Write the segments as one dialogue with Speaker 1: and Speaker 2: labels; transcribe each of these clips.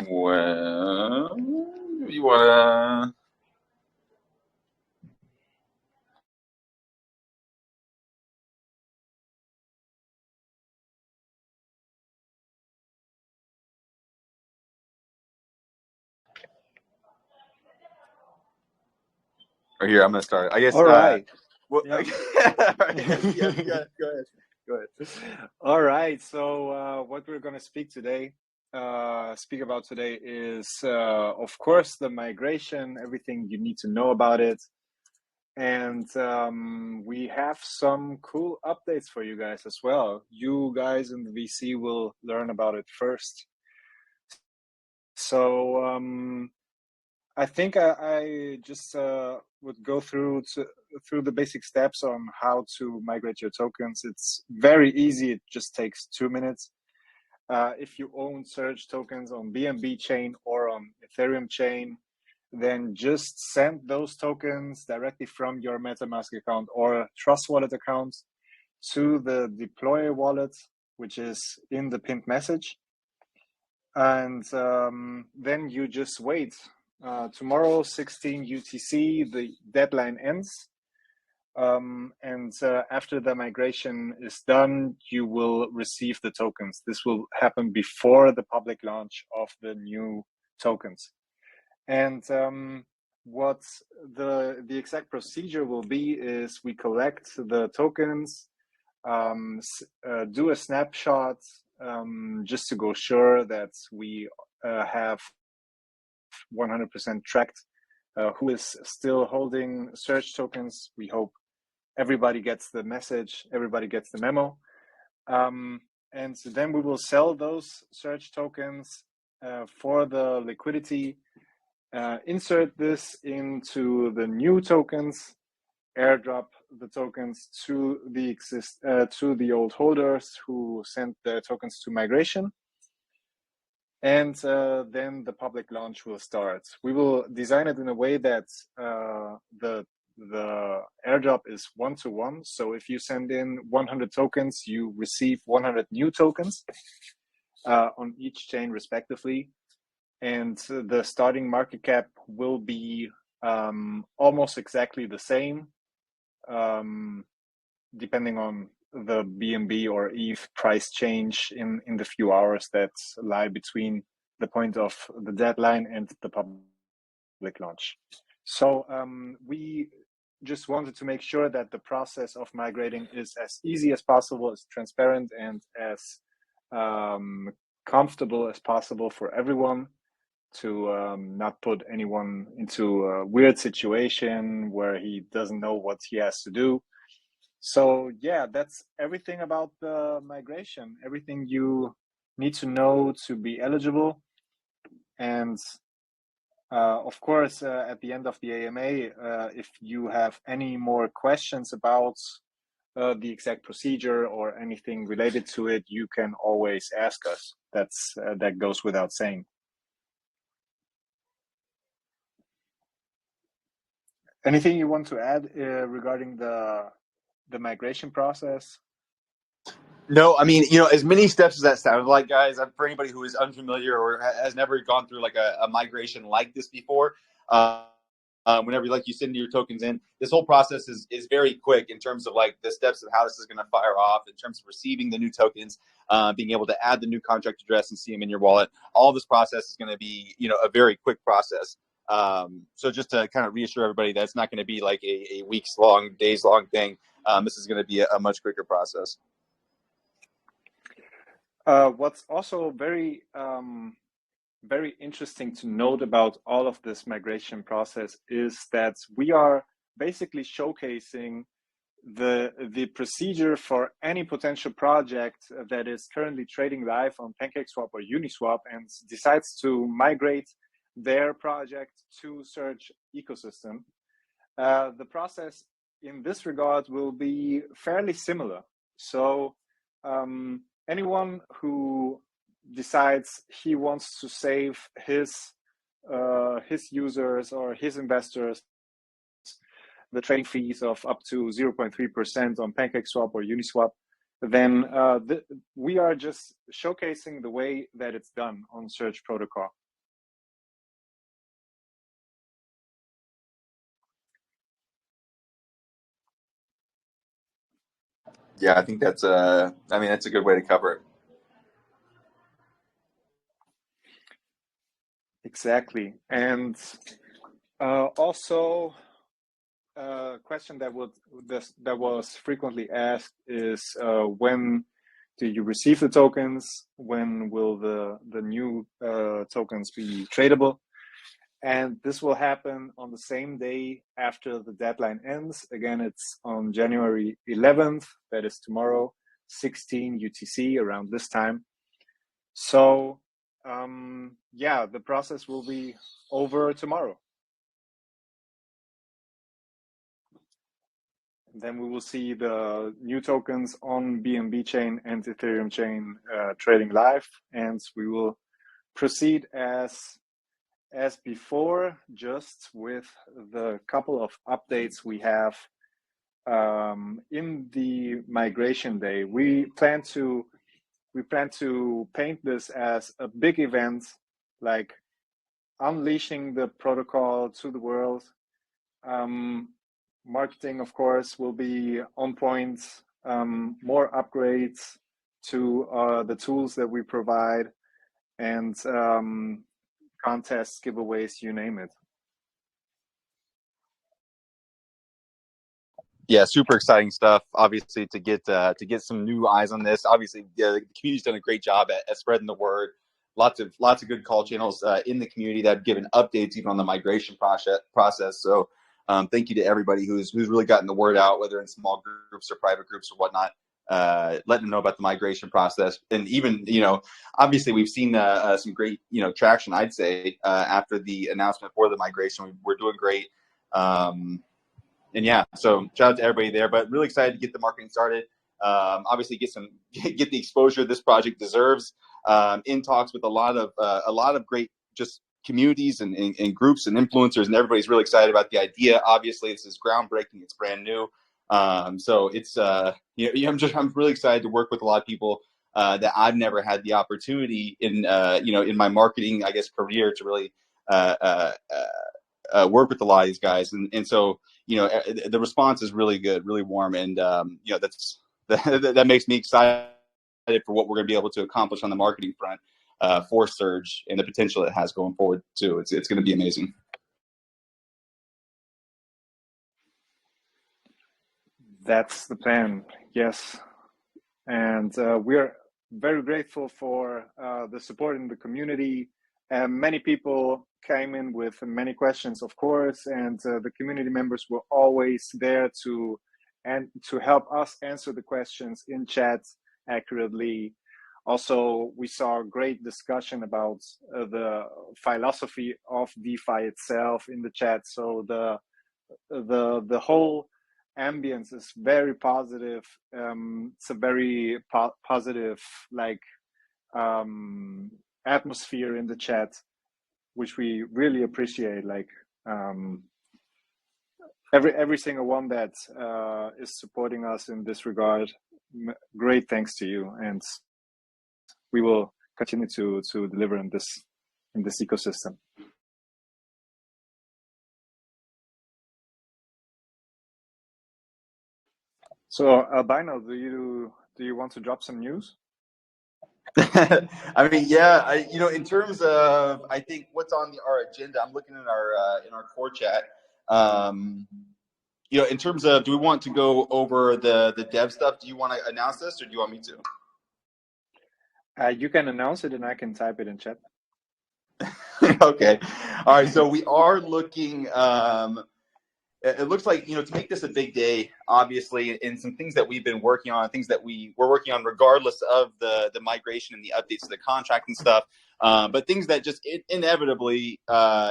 Speaker 1: Well, you wanna? Or here, I'm gonna start. I guess.
Speaker 2: All right.
Speaker 1: Well,
Speaker 2: Yeah.
Speaker 1: yeah. Go ahead. Go ahead.
Speaker 2: All right. So what we're going to speak about today is, of course, the migration, everything you need to know about it. And we have some cool updates for you guys as well. You guys in the VC will learn about it first. So I think I just would go through the basic steps on how to migrate your tokens. It's very easy. It just takes 2 minutes. If you own Surge tokens on BNB chain or on Ethereum chain, then just send those tokens directly from your MetaMask account or Trust Wallet account to the deploy wallet, which is in the pinned message. And then you just wait. Tomorrow, 16 UTC, the deadline ends. And after the migration is done, you will receive the tokens. This will happen before the public launch of the new tokens. And what the exact procedure will be is we collect the tokens, do a snapshot just to go sure that we have 100% tracked who is still holding Surge tokens. We hope everybody gets the message, everybody gets the memo. And so then we will sell those Surge tokens for the liquidity, insert this into the new tokens, airdrop the tokens to the old holders who sent their tokens to migration. And then the public launch will start. We will design it in a way that the airdrop is 1-to-1. So if you send in 100 tokens, you receive 100 new tokens on each chain respectively. And the starting market cap will be almost exactly the same, depending on the BNB or ETH price change in the few hours that lie between the point of the deadline and the public launch. So we just wanted to make sure that the process of migrating is as easy as possible, as transparent, and as comfortable as possible for everyone, to not put anyone into a weird situation where he doesn't know what he has to do. So yeah, that's everything about the migration, everything you need to know to be eligible. And of course, at the end of the AMA, if you have any more questions about the exact procedure or anything related to it, you can always ask us. That goes without saying. Anything you want to add regarding the migration process?
Speaker 1: No, I mean, as many steps as that sounded like, guys, for anybody who is unfamiliar or has never gone through like a migration like this before, whenever you send your tokens in, this whole process is very quick in terms of like the steps of how this is going to fire off, in terms of receiving the new tokens, being able to add the new contract address and see them in your wallet. All this process is going to be, a very quick process. So just to kind of reassure everybody that it's not going to be like a weeks long, days long thing. This is going to be a much quicker process.
Speaker 2: What's also very very interesting to note about all of this migration process is that we are basically showcasing the procedure for any potential project that is currently trading live on PancakeSwap or Uniswap and decides to migrate their project to Surge ecosystem. The process in this regard will be fairly similar. So anyone who decides he wants to save his users or his investors the trading fees of up to 0.3% on PancakeSwap or Uniswap, then we are just showcasing the way that it's done on Surge protocol.
Speaker 1: Yeah, I think that's I mean, that's a good way to cover it.
Speaker 2: Exactly. And also, a question that was frequently asked is when do you receive the tokens? When will the new tokens be tradable? And this will happen on the same day after the deadline ends. Again, it's on January 11th, that is tomorrow, 16 UTC, around this time. So, yeah, the process will be over tomorrow. Then we will see the new tokens on BNB chain and Ethereum chain trading live, and we will proceed as before, just with the couple of updates we have in the migration day. We plan to paint this as a big event, like unleashing the protocol to the world. Marketing, of course, will be on point. More upgrades to the tools that we provide, and contests, giveaways, you name it.
Speaker 1: Yeah, super exciting stuff. Obviously, to get some new eyes on this. Obviously, the community's done a great job at spreading the word. Lots of good call channels in the community that have given updates even on the migration process. So, thank you to everybody who's really gotten the word out, whether in small groups or private groups or whatnot, letting them know about the migration process. And even obviously, we've seen some great traction. I'd say after the announcement for the migration, we're doing great. And yeah, so shout out to everybody there, but really excited to get the marketing started. Obviously, get the exposure this project deserves. In talks with a lot of great just communities and groups and influencers, and everybody's really excited about the idea. Obviously, this is groundbreaking; it's brand new. So it's I'm really excited to work with a lot of people that I've never had the opportunity in in my marketing, I guess, career to really work with a lot of these guys, and so the response is really good, really warm, and that makes me excited for what we're going to be able to accomplish on the marketing front for Surge and the potential it has going forward too. It's going to be amazing.
Speaker 2: That's the plan, yes. And we're very grateful for the support in the community. Many people came in with many questions, of course, and the community members were always there to help us answer the questions in chat accurately. Also, we saw a great discussion about the philosophy of DeFi itself in the chat. So the whole ambience is very positive. It's a very positive atmosphere in the chat, which we really appreciate. Every single one that is supporting us in this regard, great thanks to you, and we will continue to deliver in this ecosystem. So, Albino, do you want to drop some news?
Speaker 1: I mean, yeah, in terms of, I think what's on our agenda, I'm looking in our core chat. In terms of, do we want to go over the dev stuff? Do you want to announce this, or do you want me to?
Speaker 2: You can announce it, and I can type it in chat.
Speaker 1: Okay, all right. So we are looking. It looks like to make this a big day, obviously, and some things that we've been working on, things that we're working on, regardless of the migration and the updates to the contract and stuff, but things that just inevitably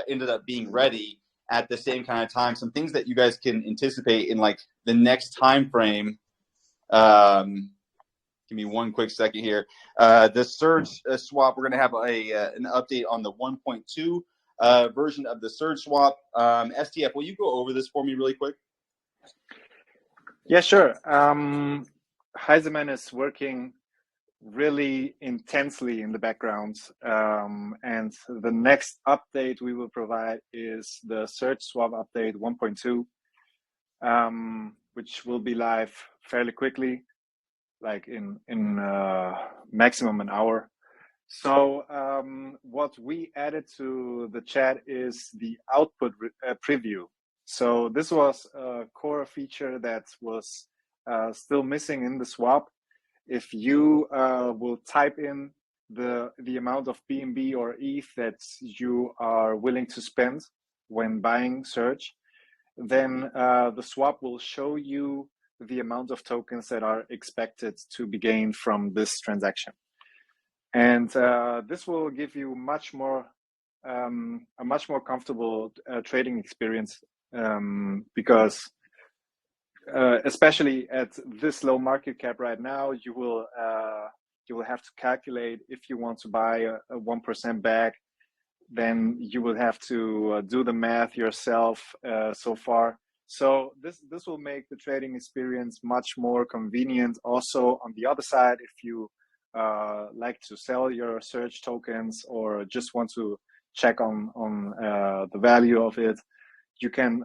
Speaker 1: ended up being ready at the same kind of time. Some things that you guys can anticipate in like the next time frame. Give me one quick second here. The Surge swap, we're going to have an update on the 1.2 version of the Surge swap. STF, will you go over this for me really quick?
Speaker 2: Yeah, sure. Heisemann is working really intensely in the background, and the next update we will provide is the Surge swap update 1.2, which will be live fairly quickly. like in maximum an hour. So what we added to the chat is the output preview. So this was a core feature that was still missing in the swap. If you will type in the amount of BNB or ETH that you are willing to spend when buying Surge, then the swap will show you the amount of tokens that are expected to be gained from this transaction. And this will give you a much more comfortable trading experience because especially at this low market cap right now, you will have to calculate if you want to buy a 1% bag, then you will have to do the math yourself so far. So this will make the trading experience much more convenient. Also, on the other side, if you like to sell your Surge tokens or just want to check on the value of it, you can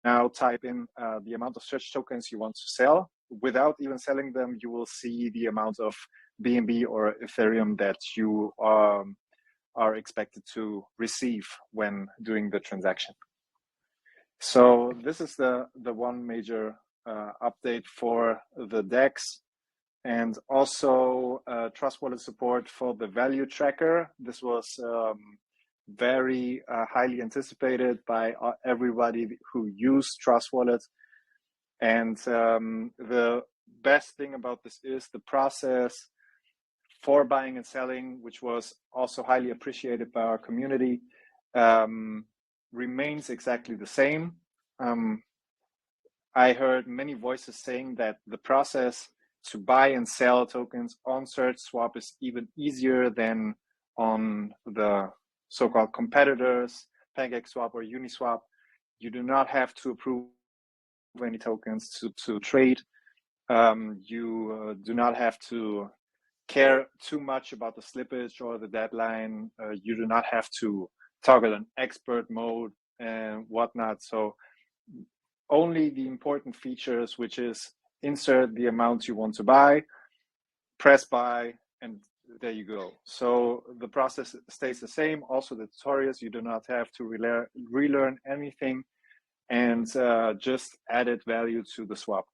Speaker 2: now type in the amount of Surge tokens you want to sell. Without even selling them, you will see the amount of BNB or Ethereum that you are expected to receive when doing the transaction. So this is the one major update for the DEX, and also Trust Wallet support for the value tracker. This was very highly anticipated by everybody who used Trust Wallet. And the best thing about this is the process for buying and selling, which was also highly appreciated by our community, remains exactly the same. I heard many voices saying that the process to buy and sell tokens on Surge Swap is even easier than on the so-called competitors, PancakeSwap or Uniswap. You do not have to approve any tokens to trade. You do not have to care too much about the slippage or the deadline. You do not have to toggle an expert mode and whatnot. So only the important features, which is insert the amount you want to buy, press buy, and there you go. So the process stays the same. Also the tutorials, you do not have to relearn anything, and just added value to the swap.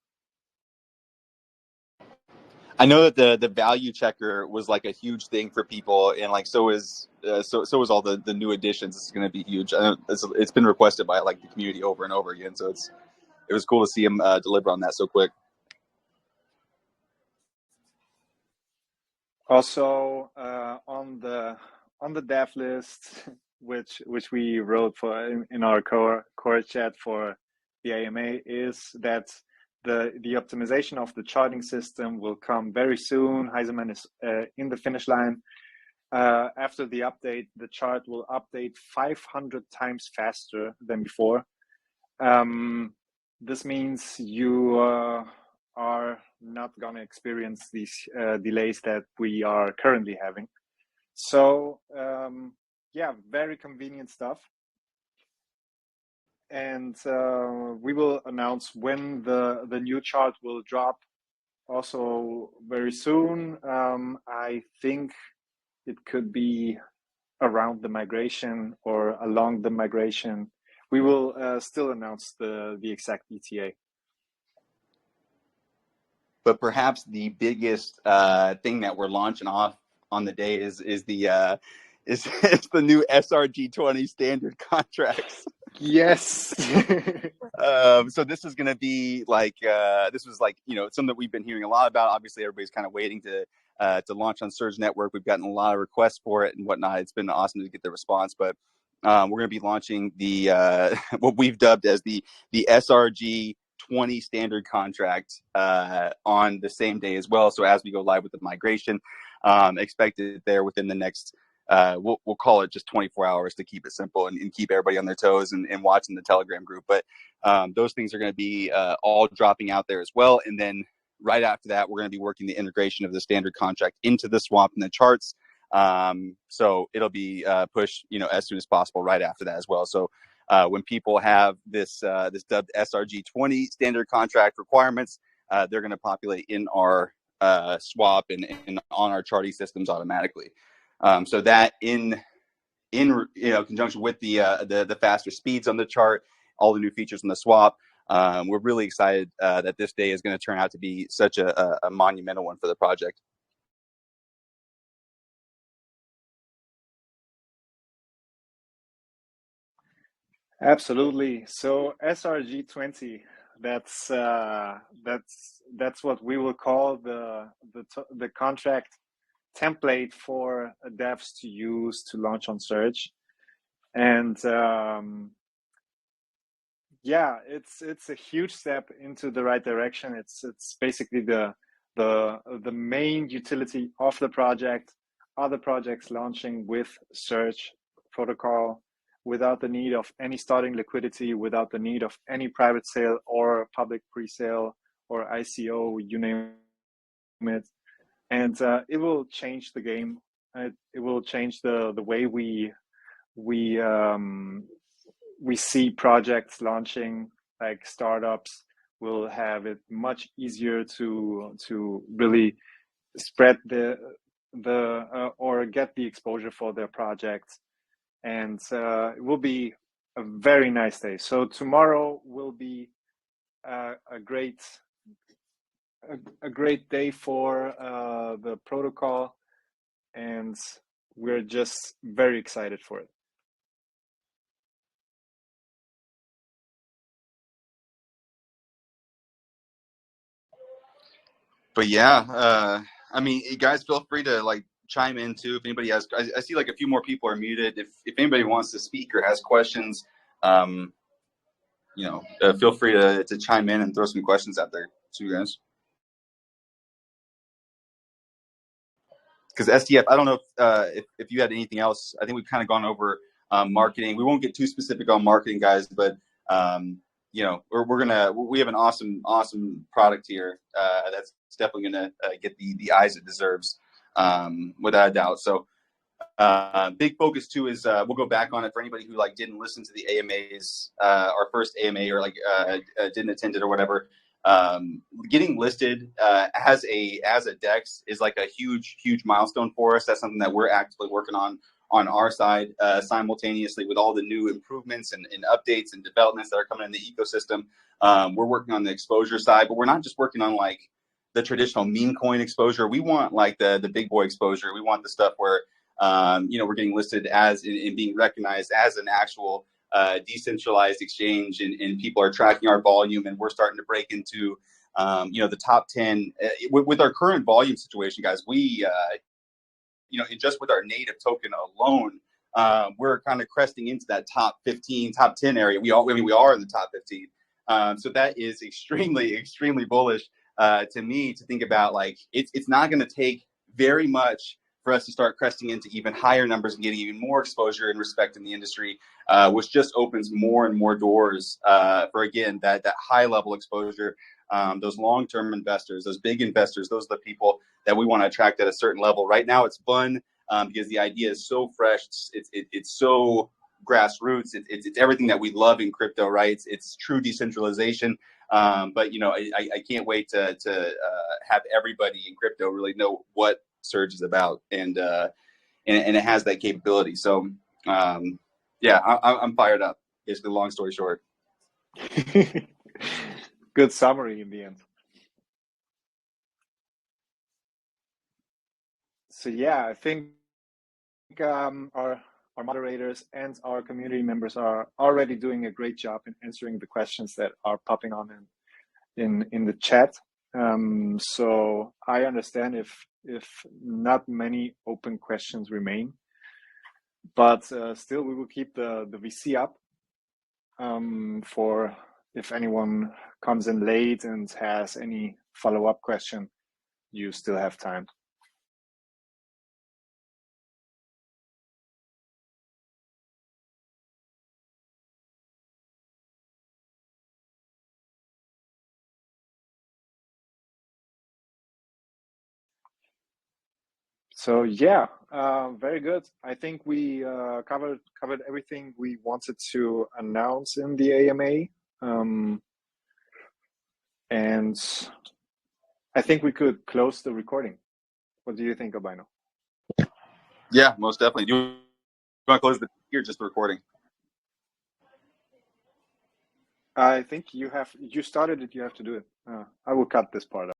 Speaker 1: I know that the value checker was like a huge thing for people, and like so is all the new additions. It's going to be huge. It's been requested by like the community over and over again. So it was cool to see him deliver on that so quick.
Speaker 2: Also on the dev list, which we wrote for in our core chat for the AMA, is that the optimization of the charting system will come very soon. Heisemann is in the finish line. After the update, the chart will update 500 times faster than before. This means you are not going to experience these delays that we are currently having. So yeah, very convenient stuff. And we will announce when the new chart will drop also very soon. I think it could be around the migration or along the migration. We will still announce the exact ETA.
Speaker 1: But perhaps the biggest thing that we're launching off on the day is the new SRG20 standard contracts.
Speaker 2: Yes.
Speaker 1: So this is going to be like this was like something that we've been hearing a lot about. Obviously, everybody's kind of waiting to launch on Surge Network. We've gotten a lot of requests for it and whatnot. It's been awesome to get the response. But we're going to be launching the what we've dubbed as the SRG 20 standard contract on the same day as well. So as we go live with the migration, expected there within the next we'll call it just 24 hours to keep it simple and keep everybody on their toes and watching the Telegram group. But those things are going to be all dropping out there as well. And then right after that, we're going to be working the integration of the standard contract into the swap and the charts. So it'll be pushed, as soon as possible right after that as well. So when people have this dubbed SRG 20 standard contract requirements, they're going to populate in our swap and on our charting systems automatically. So that in conjunction with the faster speeds on the chart, all the new features in the swap, we're really excited that this day is going to turn out to be such a monumental one for the project.
Speaker 2: Absolutely. So SRG20, that's what we will call the contract template for devs to use to launch on Surge. And yeah, it's a huge step into the right direction. It's basically the main utility of the project. Other projects launching with Surge protocol without the need of any starting liquidity, without the need of any private sale or public pre-sale or ICO, you name it. And it will change the game. It will change the way we see projects launching, like startups will have it much easier to really spread or get the exposure for their projects. And it will be a very nice day. So tomorrow will be a great day for the protocol, and we're just very excited for it.
Speaker 1: But yeah, I mean, you guys feel free to like chime in too. If anybody has, I see like a few more people are muted. If anybody wants to speak or has questions, feel free to chime in and throw some questions out there to you guys. Because STF, I don't know if you had anything else. I think we've kind of gone over marketing. We won't get too specific on marketing, guys, but we have an awesome product here that's definitely gonna get the eyes it deserves, without a doubt. So big focus too is we'll go back on it for anybody who like didn't listen to the AMAs, our first AMA, or like didn't attend it or whatever. Getting listed as a DEX is like a huge milestone for us. That's something that we're actively working on our side simultaneously with all the new improvements and updates and developments that are coming in the ecosystem. We're working on the exposure side, but we're not just working on like the traditional meme coin exposure. We want like the big boy exposure. We want the stuff where we're getting listed as and being recognized as an actual decentralized exchange, and people are tracking our volume, and we're starting to break into the top 10 with our current volume situation, guys. We just with our native token alone, we're kind of cresting into that top 15, top 10 area. We are in the top 15. So that is extremely bullish to me to think about. Like it's not going to take very much for us to start cresting into even higher numbers and getting even more exposure and respect in the industry, which just opens more and more doors for, again, that high level exposure. Those long-term investors, those big investors, those are the people that we want to attract at a certain level. Right now it's fun because the idea is so fresh. It's so grassroots. It's everything that we love in crypto, right? It's true decentralization. But I can't wait to have everybody in crypto really know what Surge is about, and it has that capability. So yeah, I'm fired up. Basically, long story short.
Speaker 2: Good summary in the end. So yeah, I think our moderators and our community members are already doing a great job in answering the questions that are popping on in the chat. So I understand if not many open questions remain, but still we will keep the VC up for if anyone comes in late and has any follow-up question, you still have time. So yeah, very good. I think we covered everything we wanted to announce in the AMA, and I think we could close the recording. What do you think, Albino?
Speaker 1: Yeah, most definitely. Do you want to close the here, just the recording?
Speaker 2: I think you started it. You have to do it. I will cut this part out.